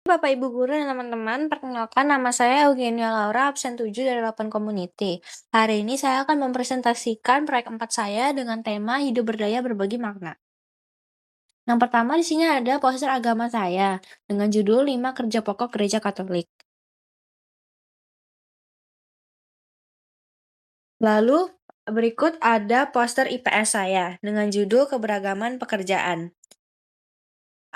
Bapak, Ibu guru dan teman-teman, perkenalkan nama saya Eugenia Laura, absen 7 dari 8 Community. Hari ini saya akan mempresentasikan proyek 4 saya dengan tema hidup berdaya berbagi makna. Yang pertama di sini ada poster agama saya dengan judul 5 kerja pokok gereja Katolik. Lalu berikut ada poster IPS saya dengan judul keberagaman pekerjaan.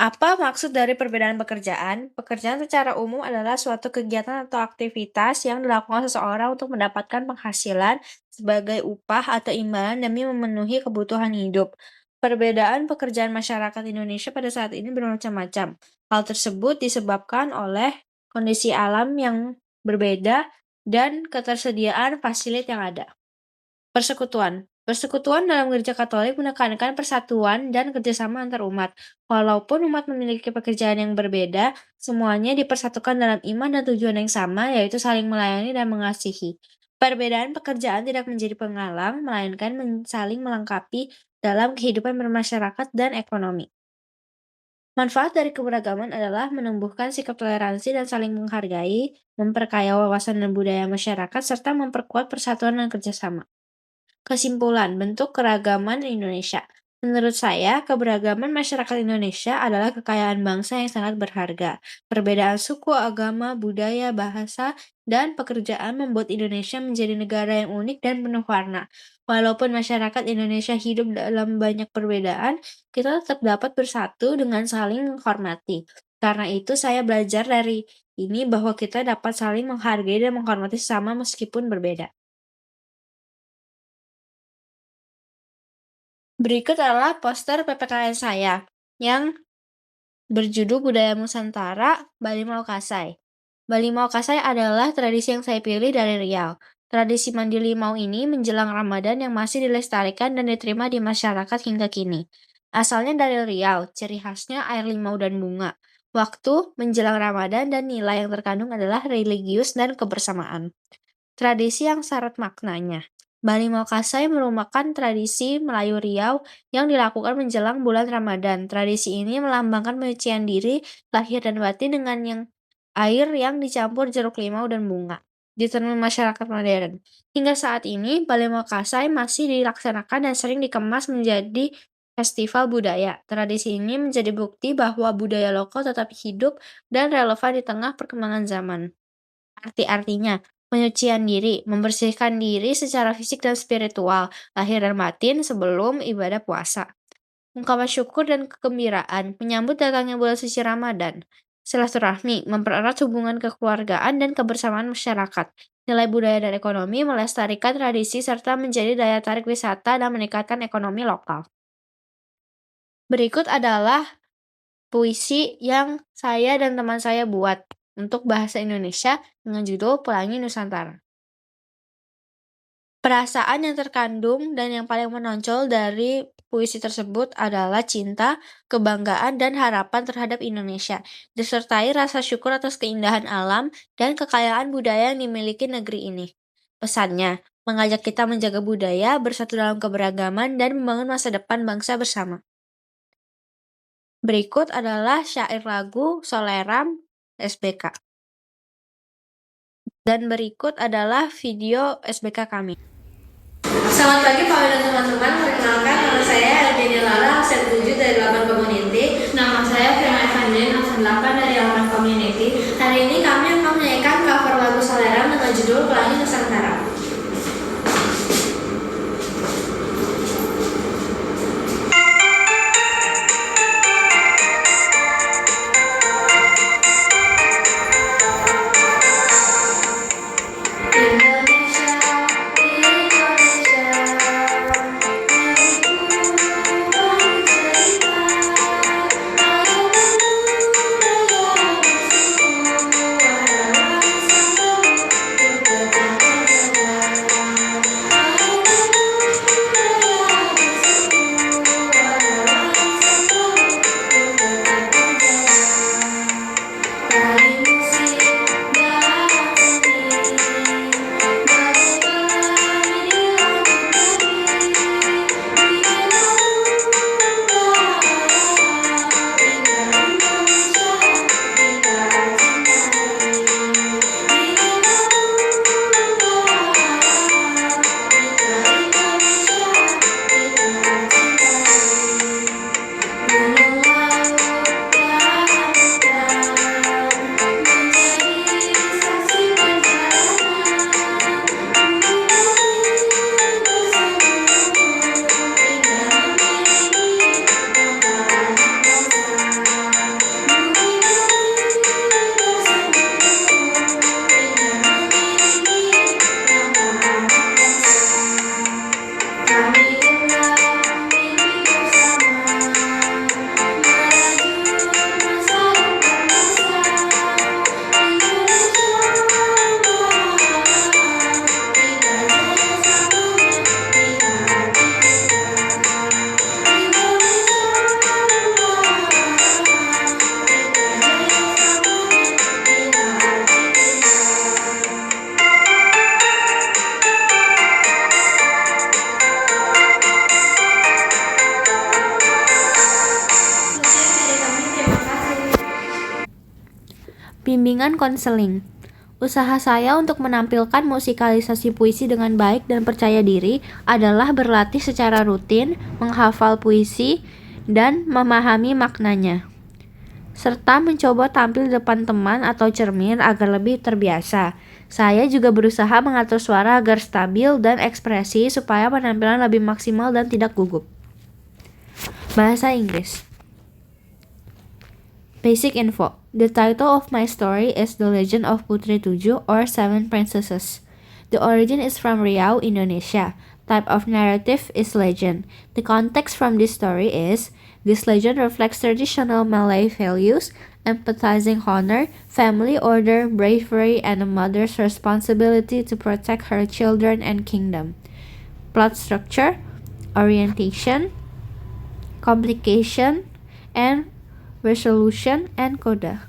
Apa maksud dari perbedaan pekerjaan? Pekerjaan secara umum adalah suatu kegiatan atau aktivitas yang dilakukan seseorang untuk mendapatkan penghasilan sebagai upah atau imbalan demi memenuhi kebutuhan hidup. Perbedaan pekerjaan masyarakat Indonesia pada saat ini bermacam-macam. Hal tersebut disebabkan oleh kondisi alam yang berbeda dan ketersediaan fasilitas yang ada. Persekutuan. Persekutuan dalam Gereja Katolik menekankan persatuan dan kerjasama antar umat. Walaupun umat memiliki pekerjaan yang berbeda, semuanya dipersatukan dalam iman dan tujuan yang sama, yaitu saling melayani dan mengasihi. Perbedaan pekerjaan tidak menjadi penghalang, melainkan saling melengkapi dalam kehidupan bermasyarakat dan ekonomi. Manfaat dari keberagaman adalah menumbuhkan sikap toleransi dan saling menghargai, memperkaya wawasan dan budaya masyarakat, serta memperkuat persatuan dan kerjasama. Kesimpulan, bentuk keragaman Indonesia. Menurut saya, keberagaman masyarakat Indonesia adalah kekayaan bangsa yang sangat berharga. Perbedaan suku, agama, budaya, bahasa, dan pekerjaan membuat Indonesia menjadi negara yang unik dan penuh warna. Walaupun masyarakat Indonesia hidup dalam banyak perbedaan, kita tetap dapat bersatu dengan saling menghormati. Karena itu, saya belajar dari ini bahwa kita dapat saling menghargai dan menghormati sesama meskipun berbeda. Berikut adalah poster PPKN saya yang berjudul Budaya Nusantara Bali Mau Kasai. Bali Mau Kasai adalah tradisi yang saya pilih dari Riau. Tradisi mandi limau ini menjelang Ramadan yang masih dilestarikan dan diterima di masyarakat hingga kini. Asalnya dari Riau, ciri khasnya air limau dan bunga. Waktu menjelang Ramadan dan nilai yang terkandung adalah religius dan kebersamaan. Tradisi yang syarat maknanya. Bali Mau Kasai merupakan tradisi Melayu Riau yang dilakukan menjelang bulan Ramadan. Tradisi ini melambangkan penyucian diri, lahir dan batin dengan air yang dicampur jeruk limau dan bunga. Di tengah masyarakat modern. Hingga saat ini, Bali Mau Kasai masih dilaksanakan dan sering dikemas menjadi festival budaya. Tradisi ini menjadi bukti bahwa budaya lokal tetap hidup dan relevan di tengah perkembangan zaman. Arti-artinya, penyucian diri, membersihkan diri secara fisik dan spiritual, lahir dan batin sebelum ibadah puasa. Ungkapan syukur dan kegembiraan, menyambut datangnya bulan suci Ramadan. Silaturahmi, mempererat hubungan kekeluargaan dan kebersamaan masyarakat. Nilai budaya dan ekonomi, melestarikan tradisi serta menjadi daya tarik wisata dan meningkatkan ekonomi lokal. Berikut adalah puisi yang saya dan teman saya buat untuk bahasa Indonesia dengan judul Pelangi Nusantara. Perasaan yang terkandung dan yang paling menonjol dari puisi tersebut adalah cinta, kebanggaan, dan harapan terhadap Indonesia, disertai rasa syukur atas keindahan alam dan kekayaan budaya yang dimiliki negeri ini. Pesannya, mengajak kita menjaga budaya, bersatu dalam keberagaman, dan membangun masa depan bangsa bersama. Berikut adalah syair lagu Soleram SBK. Dan berikut adalah video SBK kami. Selamat pagi Pak dan teman-teman, perkenalkan nama saya Eugenia Lara, absen 7 dari 8 Community. Nama saya Firman Evangelin, absen 8 dari 8 Community. Hari ini kami akan menyanyikan cover lagu Soleram dengan judul Pelangi Nusantara. Bimbingan konseling. Usaha saya untuk menampilkan musikalisasi puisi dengan baik dan percaya diri adalah berlatih secara rutin, menghafal puisi, dan memahami maknanya, serta mencoba tampil di depan teman atau cermin agar lebih terbiasa. Saya juga berusaha mengatur suara agar stabil dan ekspresi supaya penampilan lebih maksimal dan tidak gugup. Bahasa Inggris. Basic info. The title of my story is The Legend of Putri Tujuh or Seven Princesses. The origin is from Riau, Indonesia. Type of narrative is legend. The context from this story is, this legend reflects traditional Malay values, emphasizing honor, family order, bravery, and a mother's responsibility to protect her children and kingdom. Plot structure, orientation, complication, and resolution, and coda.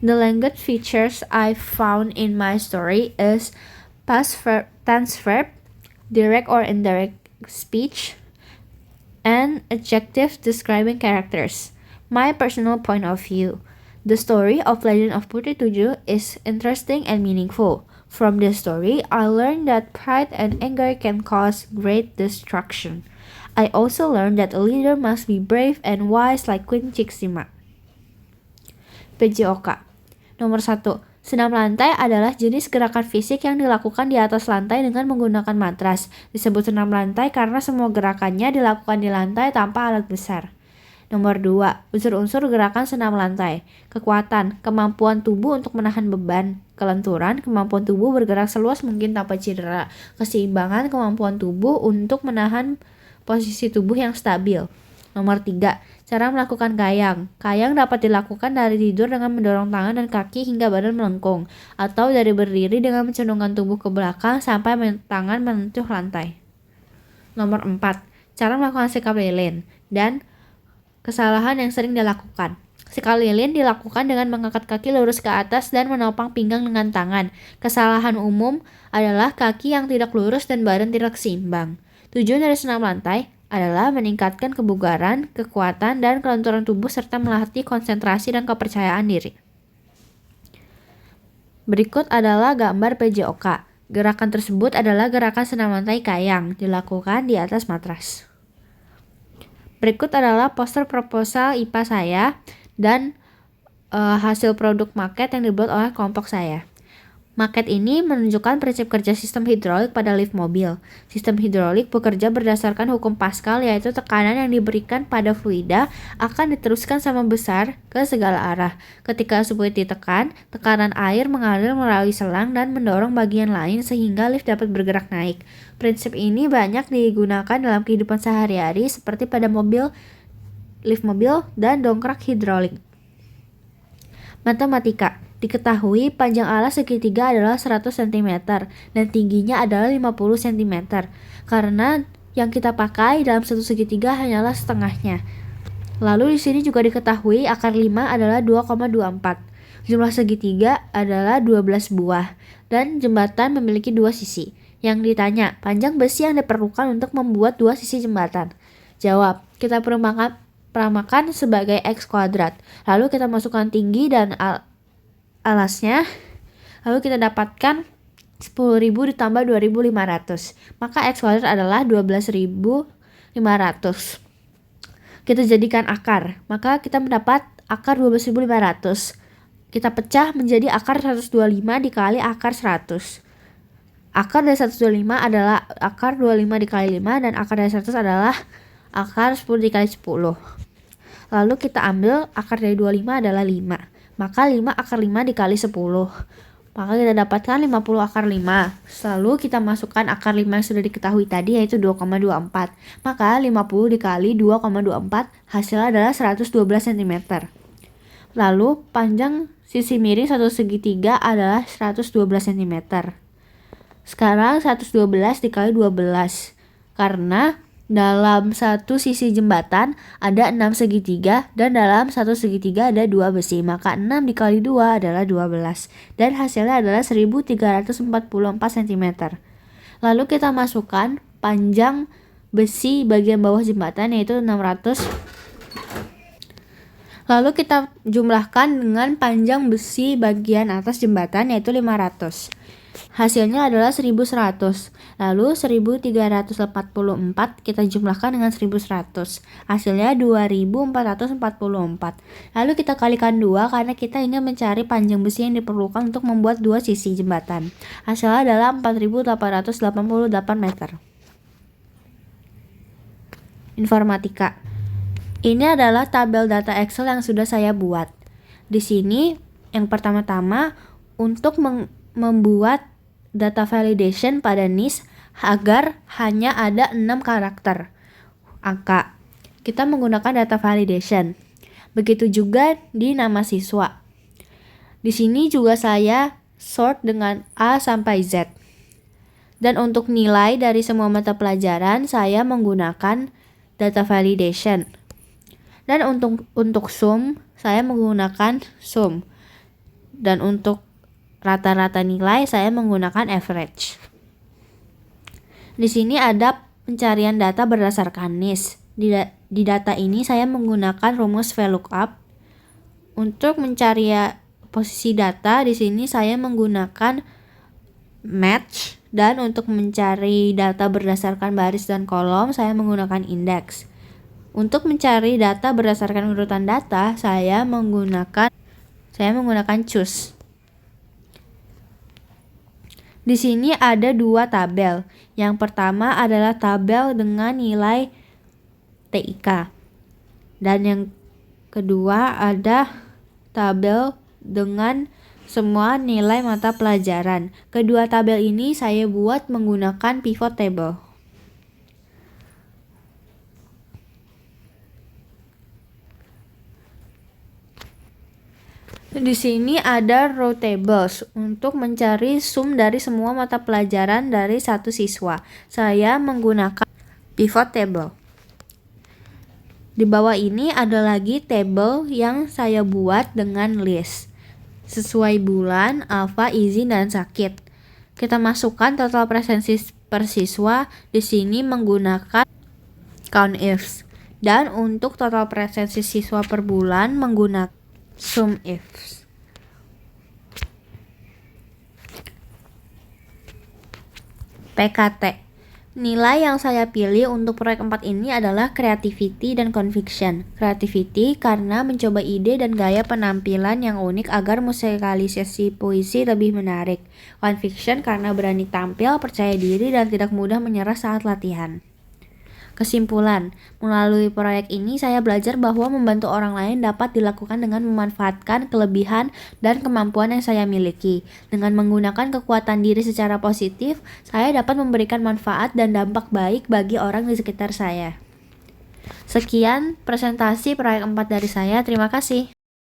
The language features I found in my story is past verb, tense verb, direct or indirect speech, and adjectives describing characters. My personal point of view. The story of Legend of Putri Tujuh is interesting and meaningful. From this story, I learned that pride and anger can cause great destruction. I also learned that a leader must be brave and wise like Queen Cixima. PJOK. Nomor 1. Senam lantai adalah jenis gerakan fisik yang dilakukan di atas lantai dengan menggunakan matras. Disebut senam lantai karena semua gerakannya dilakukan di lantai tanpa alat besar. Nomor 2. Unsur-unsur gerakan senam lantai. Kekuatan, kemampuan tubuh untuk menahan beban. Kelenturan, kemampuan tubuh bergerak seluas mungkin tanpa cedera. Keseimbangan, kemampuan tubuh untuk menahan posisi tubuh yang stabil. Nomor 3. Cara melakukan kayang. Kayang dapat dilakukan dari tidur dengan mendorong tangan dan kaki hingga badan melengkung, atau dari berdiri dengan mencondongkan tubuh ke belakang sampai tangan menyentuh lantai. Nomor 4. Cara melakukan sikap lilin dan kesalahan yang sering dilakukan. Sikap lilin dilakukan dengan mengangkat kaki lurus ke atas dan menopang pinggang dengan tangan. Kesalahan umum adalah kaki yang tidak lurus dan badan tidak seimbang. Tujuan dari senam lantai adalah meningkatkan kebugaran, kekuatan, dan kelenturan tubuh serta melatih konsentrasi dan kepercayaan diri. Berikut adalah gambar PJOK. Gerakan tersebut adalah gerakan senam lantai kayang, dilakukan di atas matras. Berikut adalah poster proposal IPA saya dan hasil produk maket yang dibuat oleh kelompok saya. Maket ini menunjukkan prinsip kerja sistem hidrolik pada lift mobil. Sistem hidrolik bekerja berdasarkan hukum Pascal, yaitu tekanan yang diberikan pada fluida akan diteruskan sama besar ke segala arah. Ketika fluid ditekan, tekanan air mengalir melalui selang dan mendorong bagian lain sehingga lift dapat bergerak naik. Prinsip ini banyak digunakan dalam kehidupan sehari-hari seperti pada mobil, lift mobil, dan dongkrak hidrolik. Matematika. Diketahui panjang alas segitiga adalah 100 cm dan tingginya adalah 50 cm. Karena yang kita pakai dalam satu segitiga hanyalah setengahnya. Lalu di sini juga diketahui akar 5 adalah 2,24. Jumlah segitiga adalah 12 buah dan jembatan memiliki 2 sisi. Yang ditanya, panjang besi yang diperlukan untuk membuat 2 sisi jembatan. Jawab, kita peramakan sebagai X kuadrat. Lalu kita masukkan tinggi dan alasnya, lalu kita dapatkan 10.000 ditambah 2.500, maka X kuadrat adalah 12.500. Kita jadikan akar, maka kita mendapat akar 12.500. Kita pecah menjadi akar 125 dikali akar 100. Akar dari 125 adalah akar 25 dikali 5 dan akar dari 100 adalah akar 10 dikali 10. Lalu kita ambil akar dari 25 adalah 5. Maka 5 akar 5 dikali 10. Maka kita dapatkan 50 akar 5. Lalu kita masukkan akar 5 yang sudah diketahui tadi, yaitu 2,24. Maka 50 dikali 2,24 hasilnya adalah 112 cm. Lalu panjang sisi miring satu segitiga adalah 112 cm. Sekarang 112 dikali 12. Karena dalam satu sisi jembatan ada 6 segitiga dan dalam satu segitiga ada 2 besi, maka 6 dikali 2 adalah 12 dan hasilnya adalah 1344 cm. Lalu kita masukkan panjang besi bagian bawah jembatan, yaitu 600 Lalu kita jumlahkan dengan panjang besi bagian atas jembatan, yaitu 500. Hasilnya adalah 1100. Lalu 1344 kita jumlahkan dengan 1100. Hasilnya 2444. Lalu kita kalikan 2 karena kita ingin mencari panjang besi yang diperlukan untuk membuat dua sisi jembatan. Hasilnya adalah 4888 meter. Informatika. Ini adalah tabel data Excel yang sudah saya buat. Di sini yang pertama-tama untuk membuat data validation pada NIS agar hanya ada 6 karakter angka. Kita menggunakan data validation. Begitu juga di nama siswa. Di sini juga saya sort dengan A sampai Z. Dan untuk nilai dari semua mata pelajaran saya menggunakan data validation. Dan untuk sum saya menggunakan sum. Dan untuk rata-rata nilai saya menggunakan average. Di sini ada pencarian data berdasarkan NIS. Di data ini saya menggunakan rumus VLOOKUP. Untuk mencari posisi data di sini saya menggunakan match, dan untuk mencari data berdasarkan baris dan kolom saya menggunakan index. Untuk mencari data berdasarkan urutan data saya menggunakan choose. Di sini ada dua tabel. Yang pertama adalah tabel dengan nilai TIK. Dan yang kedua ada tabel dengan semua nilai mata pelajaran. Kedua tabel ini saya buat menggunakan pivot table. Di sini ada row tables untuk mencari sum dari semua mata pelajaran dari satu siswa. Saya menggunakan pivot table. Di bawah ini ada lagi table yang saya buat dengan list sesuai bulan, alfa, izin, dan sakit. Kita masukkan total presensi per siswa di sini menggunakan COUNTIFs. Dan untuk total presensi siswa per bulan menggunakan SUMIFs. PKT. Nilai yang saya pilih untuk proyek 4 ini adalah creativity dan conviction. Creativity karena mencoba ide dan gaya penampilan yang unik agar musikalisasi puisi lebih menarik. Conviction karena berani tampil, percaya diri, dan tidak mudah menyerah saat latihan. Kesimpulan, melalui proyek ini saya belajar bahwa membantu orang lain dapat dilakukan dengan memanfaatkan kelebihan dan kemampuan yang saya miliki. Dengan menggunakan kekuatan diri secara positif, saya dapat memberikan manfaat dan dampak baik bagi orang di sekitar saya. Sekian presentasi proyek 4 dari saya. Terima kasih.